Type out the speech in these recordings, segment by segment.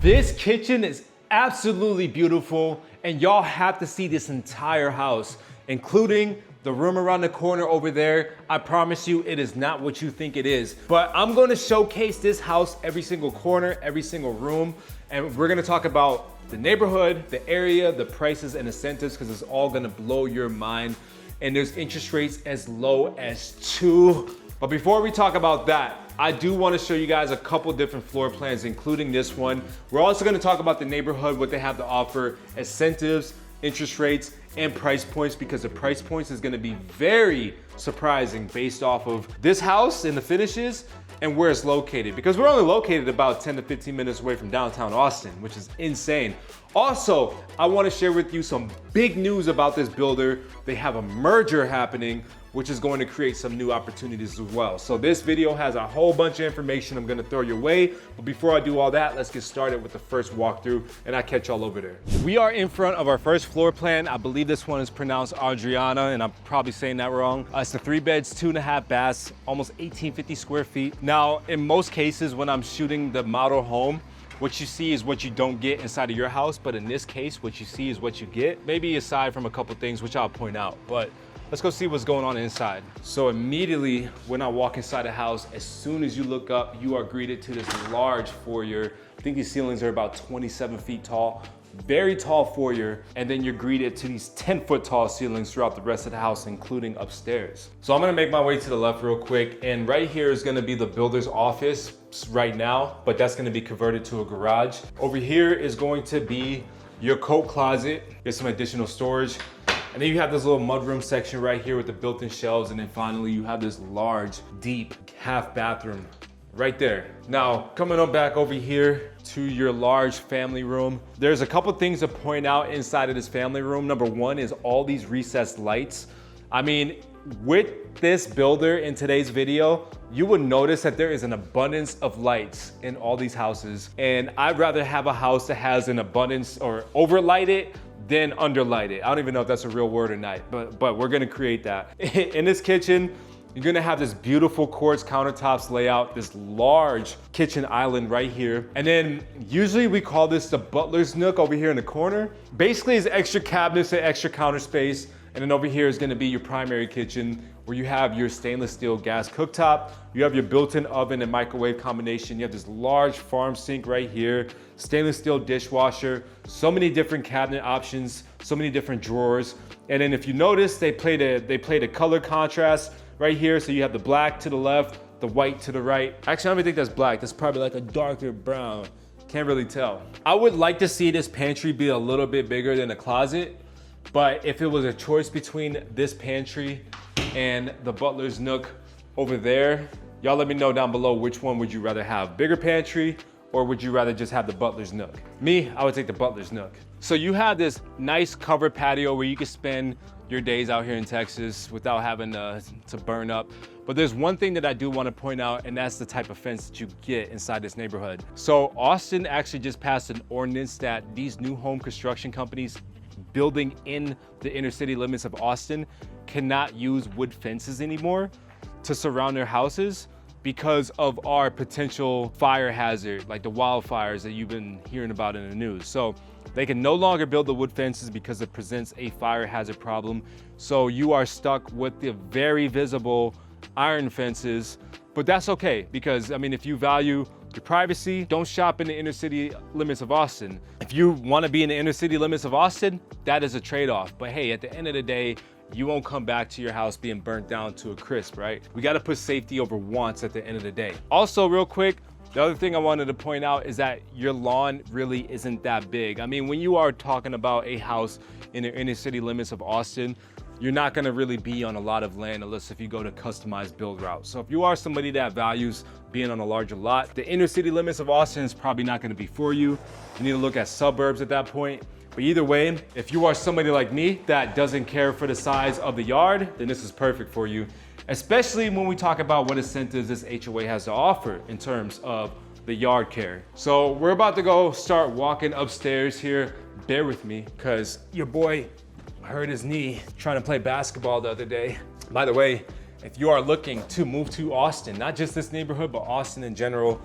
This kitchen is absolutely beautiful, and y'all have to see this entire house, including the room around the corner over there. I promise you, it is not what you think it is. But I'm gonna showcase this house, every single corner, every single room, and we're gonna talk about the neighborhood, the area, the prices and incentives, because it's all gonna blow your mind. And there's interest rates as low as 2. But before we talk about that, I do want to show you guys a couple different floor plans, including this one. We're also going to talk about the neighborhood, what they have to offer, incentives, interest rates, and price points, because the price points is going to be very surprising based off of this house and the finishes and where it's located, because we're only located about 10 to 15 minutes away from downtown Austin, which is insane. Also, I want to share with you some big news about this builder. They have a merger happening, which is going to create some new opportunities as well. So this video has a whole bunch of information I'm gonna throw your way. But before I do all that, let's get started with the first walkthrough, and I'll catch y'all over there. We are in front of our first floor plan. I believe this one is pronounced Adriana, and I'm probably saying that wrong. It's the 3 beds, 2.5 baths, almost 1,850 square feet. Now, in most cases, when I'm shooting the model home, what you see is what you don't get inside of your house, but in this case, what you see is what you get. Maybe aside from a couple things, which I'll point out, but let's go see what's going on inside. So immediately when I walk inside the house, as soon as you look up, you are greeted to this large foyer. I think these ceilings are about 27 feet tall, very tall foyer. And then you're greeted to these 10-foot tall ceilings throughout the rest of the house, including upstairs. So I'm gonna make my way to the left real quick. And right here is gonna be the builder's office right now, but that's gonna be converted to a garage. Over here is going to be your coat closet. There's some additional storage. And then you have this little mudroom section right here with the built-in shelves. And then finally, you have this large, deep half bathroom right there. Now, coming on back over here to your large family room, there's a couple things to point out inside of this family room. Number one is all these recessed lights. I mean, with this builder in today's video, you would notice that there is an abundance of lights in all these houses. And I'd rather have a house that has an abundance or overlighted than underlight it. I don't even know if that's a real word or not, but we're gonna create that. In this kitchen, you're gonna have this beautiful quartz countertops layout, this large kitchen island right here. And then usually we call this the butler's nook over here in the corner. Basically it's extra cabinets and extra counter space. And then over here is gonna be your primary kitchen, where you have your stainless steel gas cooktop, you have your built-in oven and microwave combination, you have this large farm sink right here, stainless steel dishwasher, so many different cabinet options, so many different drawers. And then if you notice, they played a color contrast right here, so you have the black to the left, the white to the right. Actually, I don't even think that's black, that's probably like a darker brown. Can't really tell. I would like to see this pantry be a little bit bigger than the closet, but if it was a choice between this pantry and the butler's nook over there, y'all let me know down below which one would you rather have, bigger pantry or would you rather just have the butler's nook? Me, I would take the butler's nook. So you have this nice covered patio where you can spend your days out here in Texas without having to burn up. But there's one thing that I do want to point out, and that's the type of fence that you get inside this neighborhood. So Austin actually just passed an ordinance that these new home construction companies building in the inner city limits of Austin cannot use wood fences anymore to surround their houses because of our potential fire hazard, like the wildfires that you've been hearing about in the news. So they can no longer build the wood fences because it presents a fire hazard problem. So you are stuck with the very visible iron fences, but that's okay because, I mean, if you value your privacy, don't shop in the inner city limits of Austin. If you want to be in the inner city limits of Austin, that is a trade-off. But hey, at the end of the day, you won't come back to your house being burnt down to a crisp, right? We got to put safety over wants at the end of the day. Also, real quick, the other thing I wanted to point out is that your lawn really isn't that big. I mean, when you are talking about a house in the inner city limits of Austin, you're not gonna really be on a lot of land unless if you go to customized build routes. So if you are somebody that values being on a larger lot, the inner city limits of Austin is probably not gonna be for you. You need to look at suburbs at that point. But either way, if you are somebody like me that doesn't care for the size of the yard, then this is perfect for you. Especially when we talk about what incentives this HOA has to offer in terms of the yard care. So we're about to go start walking upstairs here. Bear with me, because your boy hurt his knee trying to play basketball the other day. By the way, if you are looking to move to Austin, not just this neighborhood, but Austin in general,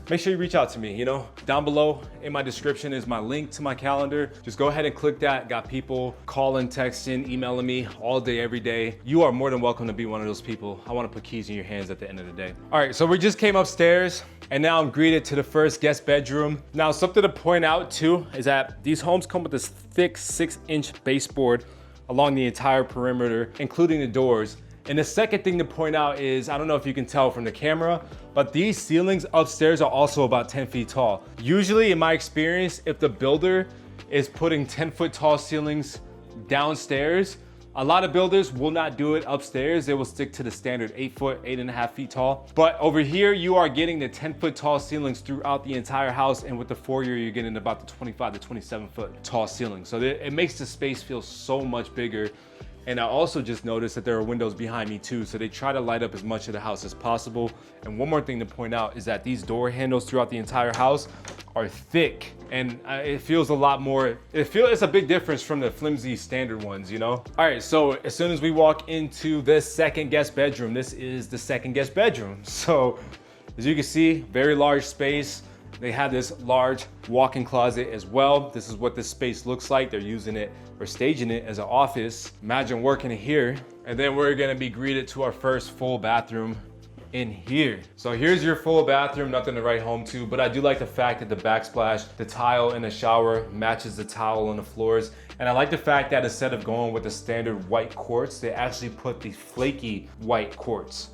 make sure you reach out to me, you know? Down below in my description is my link to my calendar. Just go ahead and click that. Got people calling, texting, emailing me all day, every day. You are more than welcome to be one of those people. I wanna put keys in your hands at the end of the day. All right, so we just came upstairs and now I'm greeted to the first guest bedroom. Now, something to point out too is that these homes come with this thick 6-inch baseboard along the entire perimeter, including the doors. And the second thing to point out is, I don't know if you can tell from the camera, but these ceilings upstairs are also about 10 feet tall. Usually in my experience, if the builder is putting 10-foot tall ceilings downstairs, a lot of builders will not do it upstairs. They will stick to the standard 8-foot, 8.5 feet tall. But over here, you are getting the 10-foot tall ceilings throughout the entire house. And with the foyer, you're getting about the 25 to 27-foot tall ceiling. So it makes the space feel so much bigger. And I also just noticed that there are windows behind me too, so they try to light up as much of the house as possible. And one more thing to point out is that these door handles throughout the entire house are thick, and it feels a lot more, it's a big difference from the flimsy standard ones, you know? All right, so as soon as we walk into this second guest bedroom, this is the second guest bedroom. So as you can see, very large space. They have this large walk-in closet as well. This is what this space looks like. They're using it or staging it as an office. Imagine working in here. And then we're gonna be greeted to our first full bathroom in here. So here's your full bathroom, nothing to write home to, but I do like the fact that the backsplash, the tile in the shower matches the tile on the floors. And I like the fact that instead of going with the standard white quartz, they actually put the flaky white quartz,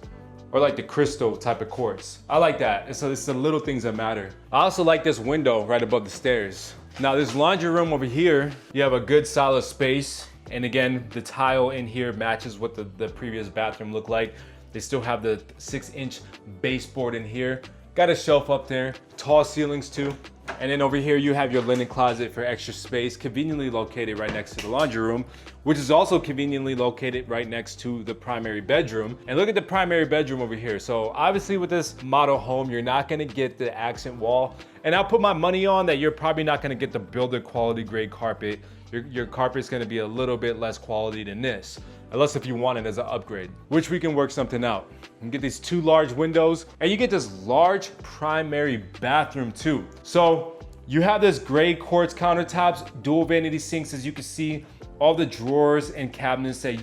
or like the crystal type of quartz. I like that. So it's the little things that matter. I also like this window right above the stairs. Now this laundry room over here, you have a good solid space. And again, the tile in here matches what the previous bathroom looked like. They still have the 6-inch baseboard in here. Got a shelf up there, tall ceilings too. And then over here, you have your linen closet for extra space, conveniently located right next to the laundry room, which is also conveniently located right next to the primary bedroom. And look at the primary bedroom over here. So obviously with this model home, you're not gonna get the accent wall. And I'll put my money on that you're probably not gonna get the builder quality grade carpet. Your carpet's gonna be a little bit less quality than this, unless if you want it as an upgrade, which we can work something out. You can get these 2 large windows, and you get this large primary bathroom too. So you have this gray quartz countertops, dual vanity sinks, as you can see, all the drawers and cabinets that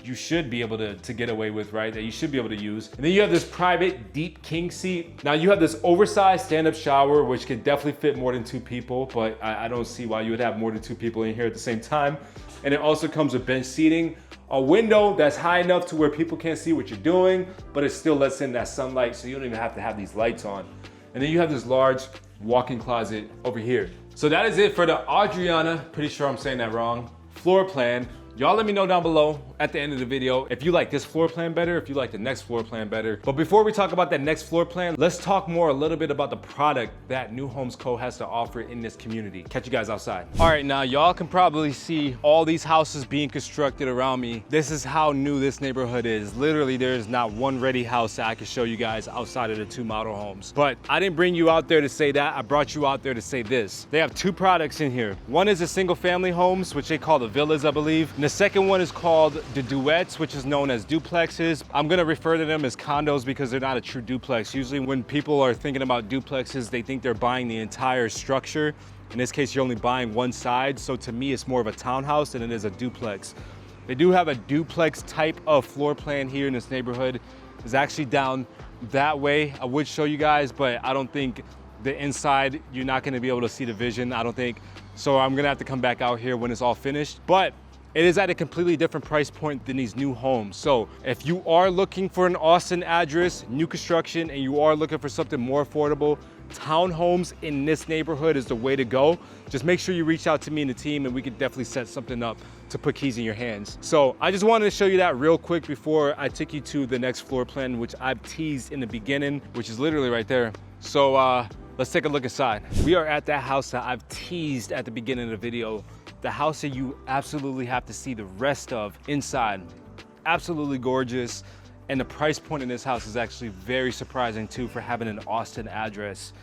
you should be able to get away with, right? That you should be able to use. And then you have this private deep king seat. Now you have this oversized stand-up shower, which could definitely fit more than 2 people, but I don't see why you would have more than 2 people in here at the same time. And it also comes with bench seating, a window that's high enough to where people can't see what you're doing, but it still lets in that sunlight, so you don't even have to have these lights on. And then you have this large walk-in closet over here. So that is it for the Adriana, pretty sure I'm saying that wrong, floor plan. Y'all let me know down below at the end of the video if you like this floor plan better, if you like the next floor plan better. But before we talk about that next floor plan, let's talk more a little bit about the product that New Homes Co. has to offer in this community. Catch you guys outside. All right, now y'all can probably see all these houses being constructed around me. This is how new this neighborhood is. Literally, there's not one ready house that I can show you guys outside of the 2 model homes. But I didn't bring you out there to say that. I brought you out there to say this. They have 2 products in here. One is the single family homes, which they call the villas, I believe. And the second one is called the duets, which is known as duplexes. I'm gonna refer to them as condos because they're not a true duplex. Usually when people are thinking about duplexes, they think they're buying the entire structure. In this case, you're only buying one side. So to me, it's more of a townhouse than it is a duplex. They do have a duplex type of floor plan here in this neighborhood. It's actually down that way. I would show you guys, but I don't think the inside, you're not gonna be able to see the vision, I don't think. So I'm gonna have to come back out here when it's all finished. But it is at a completely different price point than these new homes. So if you are looking for an Austin address, new construction, and you are looking for something more affordable, townhomes in this neighborhood is the way to go. Just make sure you reach out to me and the team, and we could definitely set something up to put keys in your hands. So I just wanted to show you that real quick before I take you to the next floor plan, which I've teased in the beginning, which is literally right there. So let's take a look inside. We are at that house that I've teased at the beginning of the video. The house that you absolutely have to see the rest of inside. Absolutely gorgeous. And the price point in this house is actually very surprising too for having an Austin address.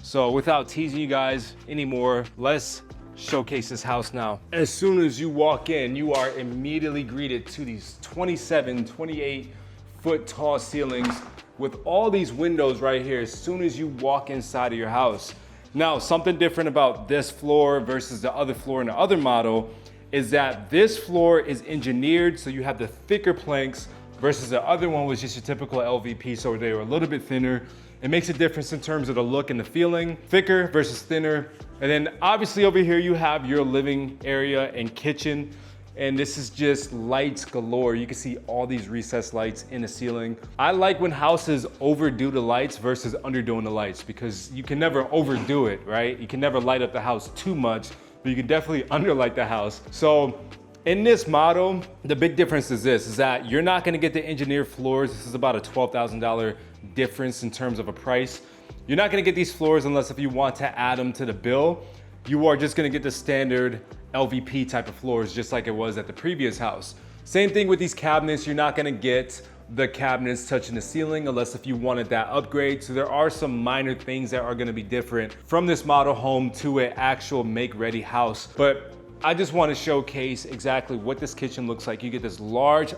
So without teasing you guys anymore, let's showcase this house now. As soon as you walk in, you are immediately greeted to these 27, 28 foot tall ceilings with all these windows right here as soon as you walk inside of your house. Now, something different about this floor versus the other floor in the other model is that this floor is engineered so you have the thicker planks versus the other one was just your typical LVP, so they were a little bit thinner. It makes a difference in terms of the look and the feeling, thicker versus thinner. And then obviously over here you have your living area and kitchen. And this is just lights galore. You can see all these recessed lights in the ceiling. I like when houses overdo the lights versus underdoing the lights because you can never overdo it, right? You can never light up the house too much, but you can definitely underlight the house. So in this model, the big difference is this, is that you're not gonna get the engineered floors. This is about a $12,000 difference in terms of a price. You're not gonna get these floors unless if you want to add them to the bill. You are just gonna get the standard LVP type of floors just like it was at the previous house. Same thing with these cabinets. You're not gonna get the cabinets touching the ceiling unless if you wanted that upgrade. So there are some minor things that are gonna be different from this model home to an actual make-ready house. But I just wanna showcase exactly what this kitchen looks like. You get this large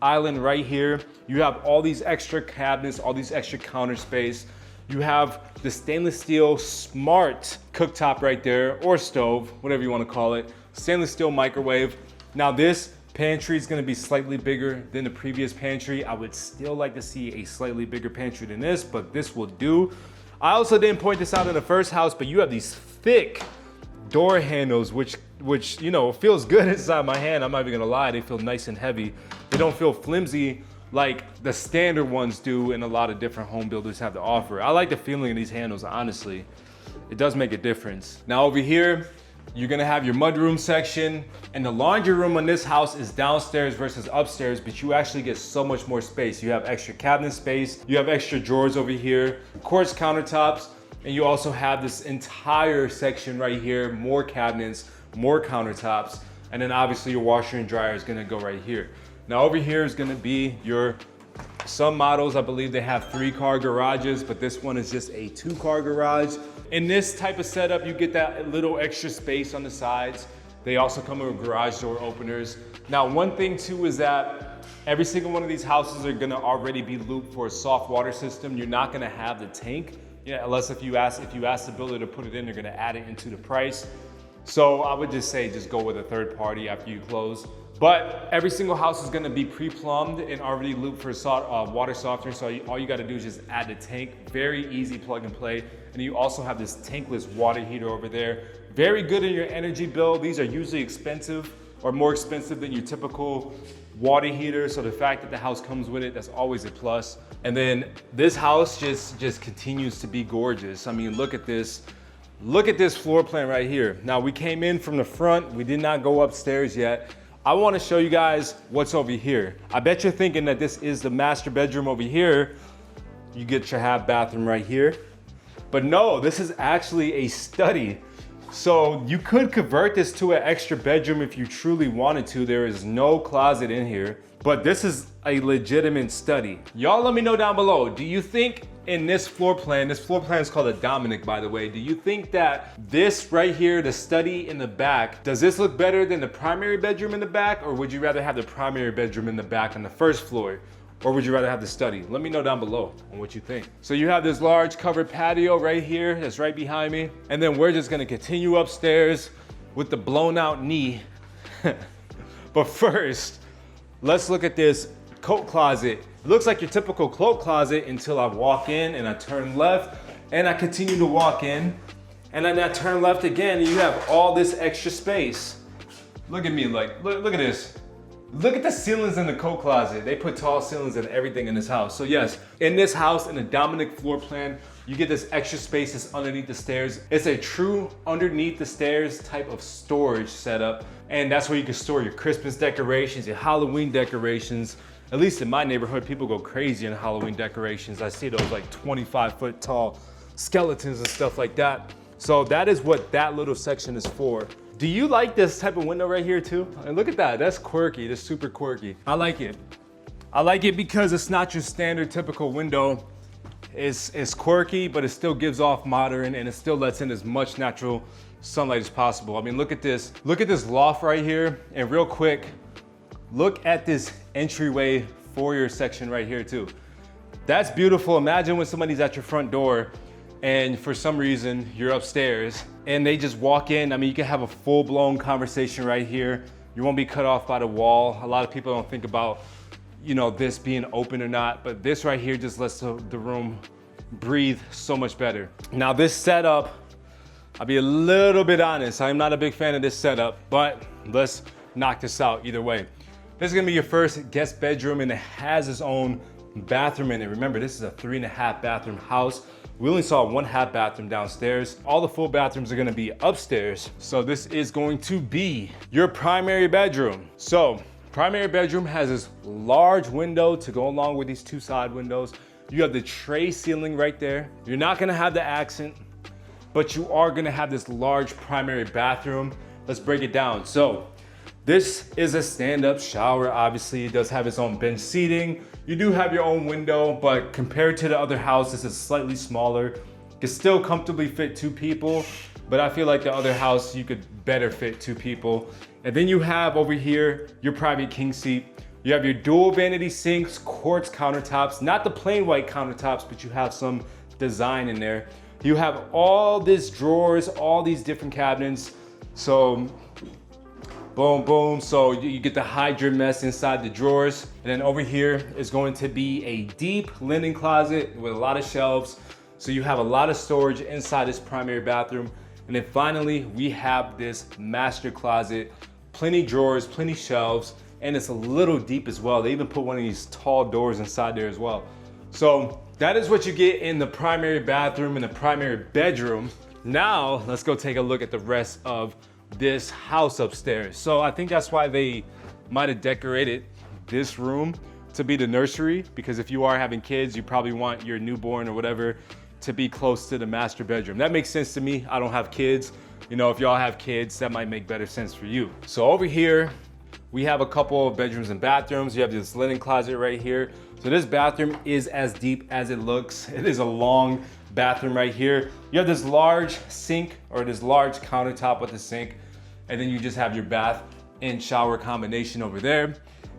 island right here. You have all these extra cabinets, all these extra counter space. You have the stainless steel smart cooktop right there, or stove, whatever you want to call it. Stainless steel microwave. Now this pantry is going to be slightly bigger than the previous pantry. I would still like to see a slightly bigger pantry than this, but this will do. I also didn't point this out in the first house, but you have these thick door handles, which you know, feels good inside my hand. I'm not even gonna lie, they feel nice and heavy. They don't feel flimsy like the standard ones do and a lot of different home builders have to offer. I like the feeling of these handles, honestly. It does make a difference. Now over here, you're gonna have your mudroom section, and the laundry room on this house is downstairs versus upstairs, but you actually get so much more space. You have extra cabinet space, you have extra drawers over here, quartz countertops, and you also have this entire section right here, more cabinets, more countertops, and then obviously your washer and dryer is gonna go right here. Now over here is gonna be some models, I believe they have 3-car garages, but this one is just a 2-car garage. In this type of setup, you get that little extra space on the sides. They also come with garage door openers. Now, one thing too is that every single one of these houses are gonna already be looped for a soft water system. You're not gonna have the tank, unless if you ask the builder to put it in, they're gonna add it into the price. So I would just say, just go with a third party after you close. But every single house is gonna be pre-plumbed and already looped for water softener. So all you gotta do is just add the tank. Very easy plug and play. And you also have this tankless water heater over there. Very good in your energy bill. These are usually expensive or more expensive than your typical water heater. So the fact that the house comes with it, that's always a plus. And then this house just continues to be gorgeous. I mean, look at this. Look at this floor plan right here. Now we came in from the front. We did not go upstairs yet. I wanna show you guys what's over here. I bet you're thinking that this is the master bedroom over here. You get your half bathroom right here. But no, this is actually a study. So you could convert this to an extra bedroom if you truly wanted to. There is no closet in here, but this is a legitimate study. Y'all let me know down below. Do you think in this floor plan is called a Dominic, by the way. Do you think that this right here, the study in the back, does this look better than the primary bedroom in the back? Or would you rather have the primary bedroom in the back on the first floor? Or would you rather have the study? Let me know down below on what you think. So you have this large covered patio right here that's right behind me. And then we're just gonna continue upstairs with the blown out knee. But first, let's look at this coat closet. It looks like your typical cloak closet until I walk in and I turn left and I continue to walk in and then I turn left again and you have all this extra space. Look at me, like, look at this. Look at the ceilings in the coat closet. They put tall ceilings and everything in this house. So yes, in this house, in the Dominic floor plan, you get this extra space that's underneath the stairs. It's a true underneath the stairs type of storage setup. And that's where you can store your Christmas decorations, your Halloween decorations. At least in my neighborhood, people go crazy on Halloween decorations. I see those like 25-foot tall skeletons and stuff like that. So that is what that little section is for. Do you like this type of window right here too? And look at that, that's quirky, that's super quirky. I like it. I like it because it's not your standard typical window. It's quirky, but it still gives off modern and it still lets in as much natural sunlight as possible. I mean, look at this loft right here. And real quick, look at this entryway foyer section right here too. That's beautiful. Imagine when somebody's at your front door and for some reason you're upstairs and they just walk in. I mean, you can have a full-blown conversation right here. You won't be cut off by the wall. A lot of people don't think about, you know, this being open or not, but this right here just lets the room breathe so much better. Now this setup, I'll be a little bit honest, I'm not a big fan of this setup, but let's knock this out either way. This is gonna be your first guest bedroom and it has its own bathroom in it. Remember, this is a 3.5 bathroom house. We only saw 1.5 bathroom downstairs. All the full bathrooms are gonna be upstairs. So this is going to be your primary bedroom. So primary bedroom has this large window to go along with these two side windows. You have the tray ceiling right there. You're not gonna have the accent, but you are gonna have this large primary bathroom. Let's break it down. So this is a stand-up shower. Obviously, it does have its own bench seating. You do have your own window, but compared to the other houses, it's slightly smaller. It can still comfortably fit 2 people, but I feel like the other house, you could better fit 2 people. And then you have over here, your private king seat. You have your dual vanity sinks, quartz countertops, not the plain white countertops, but you have some design in there. You have all these drawers, all these different cabinets. So boom, boom. So you get the Hydra mess inside the drawers. And then over here is going to be a deep linen closet with a lot of shelves. So you have a lot of storage inside this primary bathroom. And then finally, we have this master closet, plenty drawers, plenty shelves, and it's a little deep as well. They even put one of these tall doors inside there as well. So that is what you get in the primary bathroom and the primary bedroom. Now, let's go take a look at the rest of this house upstairs. So I think that's why they might have decorated this room to be the nursery, because if you are having kids, you probably want your newborn or whatever to be close to the master bedroom. That makes sense to me. I don't have kids. You know, if y'all have kids, that might make better sense for you. So over here, we have a couple of bedrooms and bathrooms. You have this linen closet right here. So this bathroom is as deep as it looks. It is a long bathroom right here. You have this large sink or this large countertop with the sink. And then you just have your bath and shower combination over there.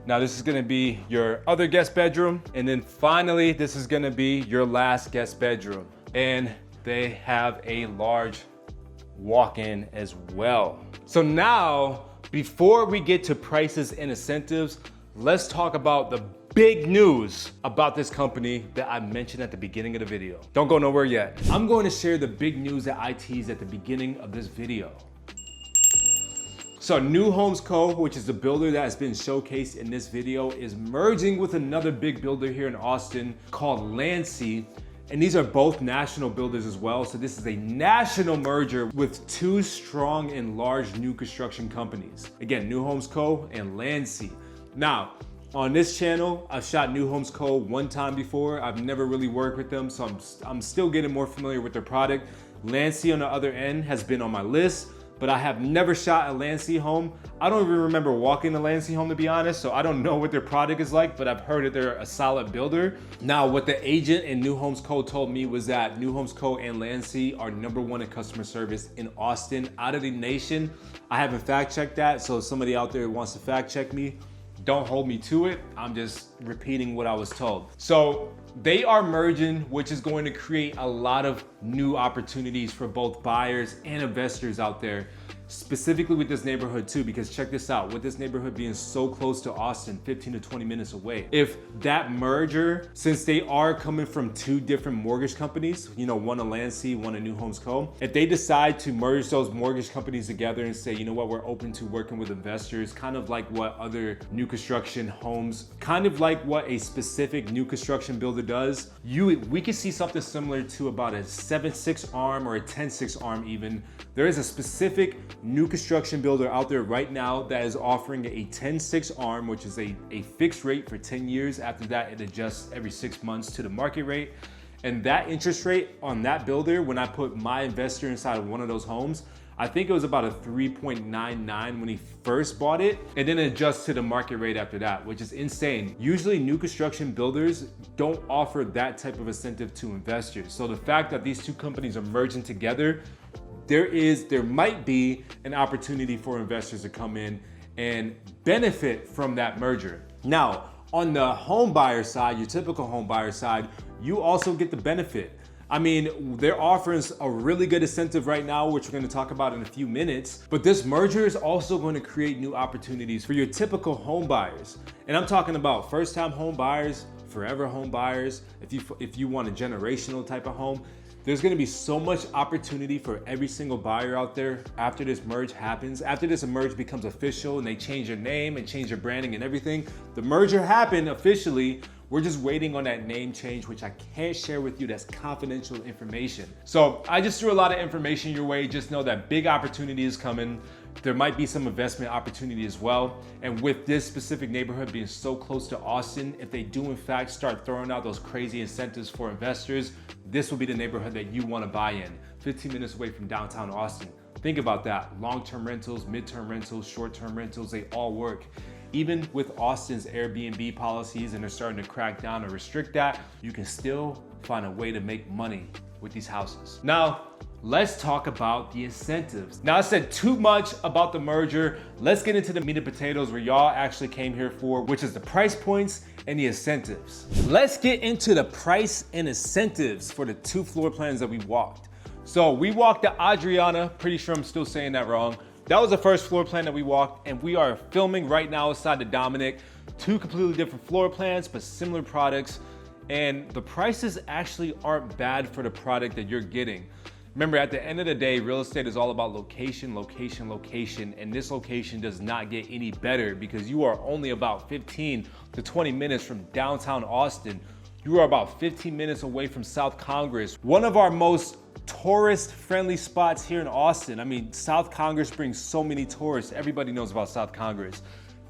Now this is gonna be your other guest bedroom. And then finally, this is gonna be your last guest bedroom. And they have a large walk-in as well. So now, before we get to prices and incentives, let's talk about the big news about this company that I mentioned at the beginning of the video. Don't go nowhere yet. I'm going to share the big news that I teased at the beginning of this video. So New Homes Co., which is the builder that has been showcased in this video, is merging with another big builder here in Austin called Landsea. And these are both national builders as well. So this is a national merger with 2 strong and large new construction companies. Again, New Homes Co. and Landsea. Now, on this channel, I've shot New Homes Co. one time before. I've never really worked with them, so I'm still getting more familiar with their product. Landsea on the other end has been on my list, but I have never shot a Landsea home. I don't even remember walking a Landsea home, to be honest, so I don't know what their product is like, but I've heard that they're a solid builder. Now, what the agent in New Homes Co. told me was that New Homes Co. and Landsea are #1 in customer service in Austin, out of the nation. I haven't fact checked that, so if somebody out there wants to fact check me, don't hold me to it. I'm just repeating what I was told. So they are merging, which is going to create a lot of new opportunities for both buyers and investors out there, specifically with this neighborhood too, because check this out, with this neighborhood being so close to Austin, 15 to 20 minutes away. If that merger, since they are coming from 2 different mortgage companies, you know, one a Landsea, one a New Homes Co., if they decide to merge those mortgage companies together and say, you know what, we're open to working with investors, kind of like what other new construction homes, kind of like what a specific new construction builder does, we could see something similar to about a 7/6 arm or a 10/6 arm even. There is a specific new construction builder out there right now that is offering a 10/6 arm, which is a fixed rate for 10 years. After that, it adjusts every 6 months to the market rate. And that interest rate on that builder, when I put my investor inside of one of those homes, I think it was about a 3.99 when he first bought it, and then it adjusts to the market rate after that, which is insane. Usually new construction builders don't offer that type of incentive to investors. So the fact that these 2 companies are merging together, there might be an opportunity for investors to come in and benefit from that merger. Now, On the home buyer side, your typical home buyer side, you also get the benefit. I mean, they're offering a really good incentive right now, which we're going to talk about in a few minutes. But this merger is also going to create new opportunities for your typical home buyers. And I'm talking about first-time home buyers, forever home buyers. If you want a generational type of home, there's going to be so much opportunity for every single buyer out there after this merge happens. After this merge becomes official and they change their name and change their branding and everything, the merger happened officially. We're just waiting on that name change, which I can't share with you. That's confidential information. So I just threw a lot of information your way. Just know that big opportunity is coming. There might be some investment opportunity as well. And with this specific neighborhood being so close to Austin, if they do in fact start throwing out those crazy incentives for investors, this will be the neighborhood that you want to buy in. 15 minutes away from downtown Austin. Think about that. Long-term rentals, mid-term rentals, short-term rentals, they all work. Even with Austin's Airbnb policies and they're starting to crack down or restrict that, you can still find a way to make money with these houses. Now, let's talk about the incentives. Now, I said too much about the merger. Let's get into the meat and potatoes where y'all actually came here for, which is the price points and the incentives. Let's get into the price and incentives for the 2 floor plans that we walked. So we walked to Adriana, pretty sure I'm still saying that wrong. That was the first floor plan that we walked, and we are filming right now outside the Dominic. 2 completely different floor plans, but similar products. And the prices actually aren't bad for the product that you're getting. Remember, at the end of the day, real estate is all about location, location, location, and this location does not get any better because you are only about 15 to 20 minutes from downtown Austin. You are about 15 minutes away from South Congress, one of our most tourist-friendly spots here in Austin. I mean, South Congress brings so many tourists. Everybody knows about South Congress.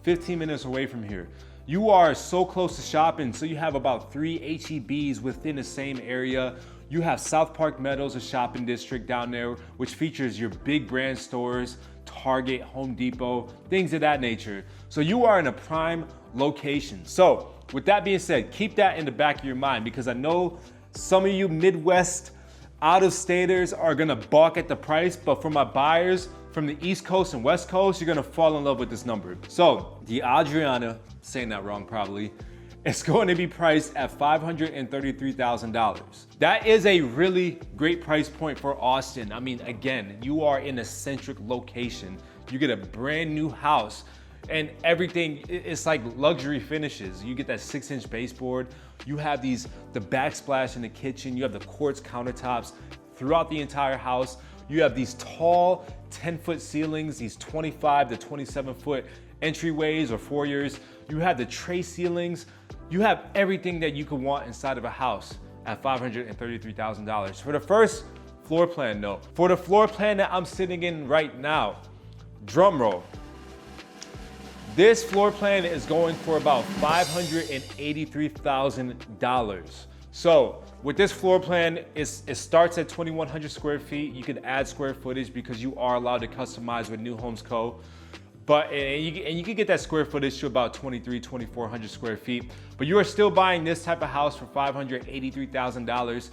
15 minutes away from here. You are so close to shopping, so you have about 3 H-E-Bs within the same area. You have South Park Meadows, a shopping district down there, which features your big brand stores, Target, Home Depot, things of that nature. So you are in a prime location. So with that being said, keep that in the back of your mind because I know some of you Midwest out-of-staters are gonna balk at the price, but for my buyers from the East Coast and West Coast, you're gonna fall in love with this number. So the Adriana, saying that wrong probably, it's going to be priced at $533,000. That is a really great price point for Austin. I mean, again, you are in a centric location. You get a brand new house and everything, it's like luxury finishes. You get that 6-inch baseboard. You have the backsplash in the kitchen. You have the quartz countertops throughout the entire house. You have these tall 10-foot ceilings, these 25 to 27-foot entryways or foyers. You have the tray ceilings. You have everything that you could want inside of a house at $533,000. For the first floor plan though, for the floor plan that I'm sitting in right now, drum roll. This floor plan is going for about $583,000. So with this floor plan, it starts at 2,100 square feet. You can add square footage because you are allowed to customize with New Homes Co. But you can get that square footage to about 2,400 square feet. But you are still buying this type of house for $583,000.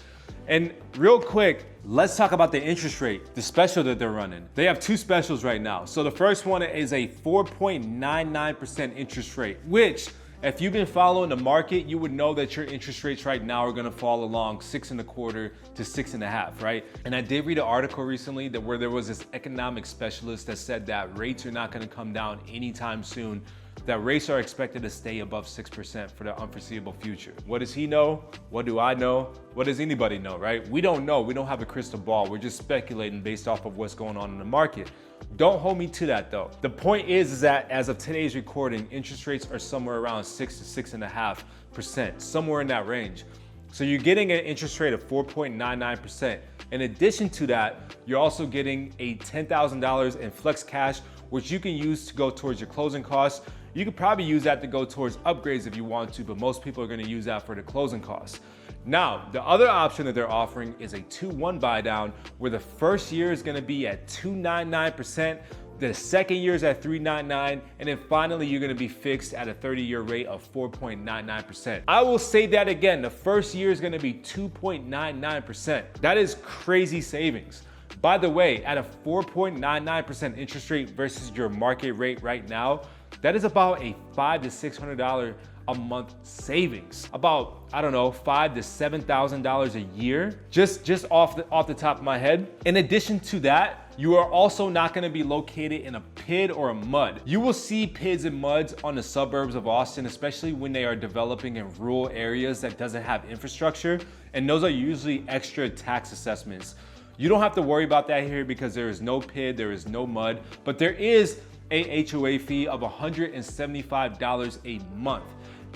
And real quick, let's talk about the interest rate, the special that they're running. They have 2 specials right now. So the first one is a 4.99% interest rate, which if you've been following the market, you would know that your interest rates right now are gonna fall along 6.25 to 6.5, right? And I did read an article recently where there was this economic specialist that said that rates are not gonna come down anytime soon, that rates are expected to stay above 6% for the unforeseeable future. What does he know? What do I know? What does anybody know, right? We don't know. We don't have a crystal ball. We're just speculating based off of what's going on in the market. Don't hold me to that though. The point is that as of today's recording, interest rates are somewhere around 6 to 6.5%, somewhere in that range. So you're getting an interest rate of 4.99%. In addition to that, you're also getting a $10,000 in flex cash, which you can use to go towards your closing costs. You could probably use that to go towards upgrades if you want to, but most people are gonna use that for the closing costs. Now, the other option that they're offering is a 2-1 buy down, where the first year is gonna be at 2.99%, the second year is at 3.99, and then finally you're gonna be fixed at a 30-year rate of 4.99%. I will say that again, the first year is gonna be 2.99%. That is crazy savings. By the way, at a 4.99% interest rate versus your market rate right now, that is about a $500 to $600 a month savings. About, I don't know, $5,000 to $7,000 a year, just off the top of my head. In addition to that, you are also not gonna be located in a PID or a MUD. You will see PIDs and MUDs on the suburbs of Austin, especially when they are developing in rural areas that doesn't have infrastructure, and those are usually extra tax assessments. You don't have to worry about that here because there is no PID, there is no MUD, but there is a HOA fee of $175 a month.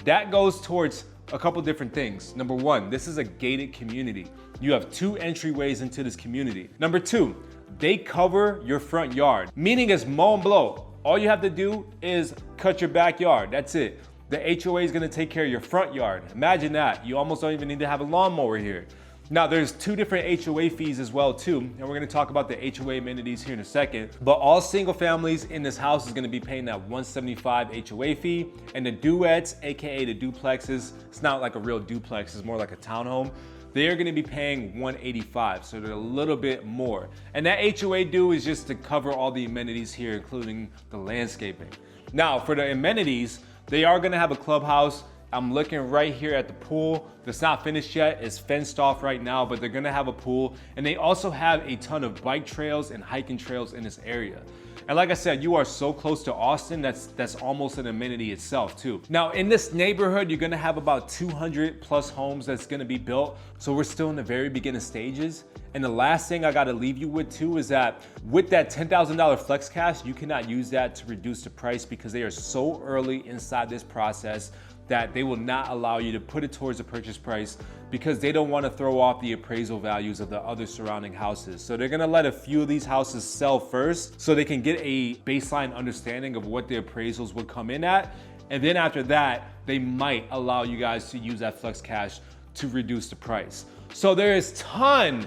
That goes towards a couple different things. Number one, this is a gated community. You have 2 entryways into this community. Number 2, they cover your front yard, meaning it's mow and blow. All you have to do is cut your backyard, that's it. The HOA is gonna take care of your front yard. Imagine that, you almost don't even need to have a lawnmower here. Now there's 2 different HOA fees as well too, and we're gonna talk about the HOA amenities here in a second, but all single families in this house is gonna be paying that $175 HOA fee, and the duets, AKA the duplexes, it's not like a real duplex, it's more like a townhome, they are gonna be paying $185, so they're a little bit more. And that HOA due is just to cover all the amenities here, including the landscaping. Now for the amenities, they are gonna have a clubhouse. I'm looking right here at the pool. That's not finished yet, it's fenced off right now, but they're gonna have a pool. And they also have a ton of bike trails and hiking trails in this area. And like I said, you are so close to Austin, that's almost an amenity itself too. Now in this neighborhood, you're gonna have about 200 plus homes that's gonna be built. So we're still in the very beginning stages. And the last thing I gotta leave you with too is that with that $10,000 flex cash, you cannot use that to reduce the price because they are so early inside this process that they will not allow you to put it towards the purchase price because they don't want to throw off the appraisal values of the other surrounding houses. So they're gonna let a few of these houses sell first so they can get a baseline understanding of what the appraisals would come in at. And then after that, they might allow you guys to use that flex cash to reduce the price. So there's a ton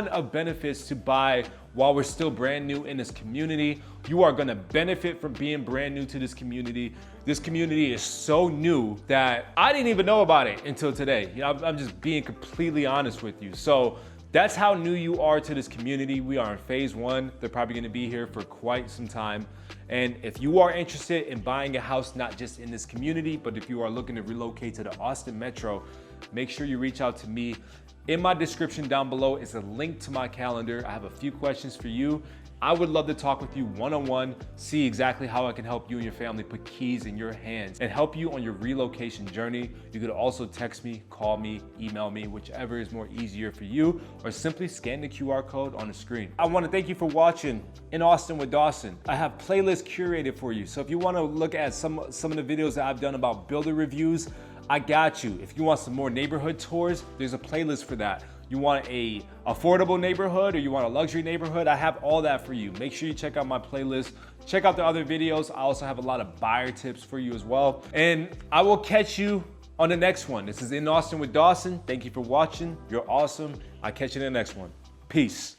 of benefits to buy while we're still brand new in this community. You are gonna benefit from being brand new to this community. This community is so new that I didn't even know about it until today. You know, I'm just being completely honest with you. So that's how new you are to this community. We are in phase 1. They're probably gonna be here for quite some time. And if you are interested in buying a house, not just in this community, but if you are looking to relocate to the Austin Metro, make sure you reach out to me. In my description down below is a link to my calendar. I have a few questions for you. I would love to talk with you one-on-one, see exactly how I can help you and your family put keys in your hands and help you on your relocation journey. You could also text me, call me, email me, whichever is more easier for you, or simply scan the QR code on the screen. I want to thank you for watching In Austin with Dawson. I have playlists curated for you. So if you want to look at some of the videos that I've done about builder reviews, I got you. If you want some more neighborhood tours, there's a playlist for that. You want a affordable neighborhood or you want a luxury neighborhood, I have all that for you. Make sure you check out my playlist. Check out the other videos. I also have a lot of buyer tips for you as well. And I will catch you on the next one. This is In Austin with Dawson. Thank you for watching. You're awesome. I'll catch you in the next one. Peace.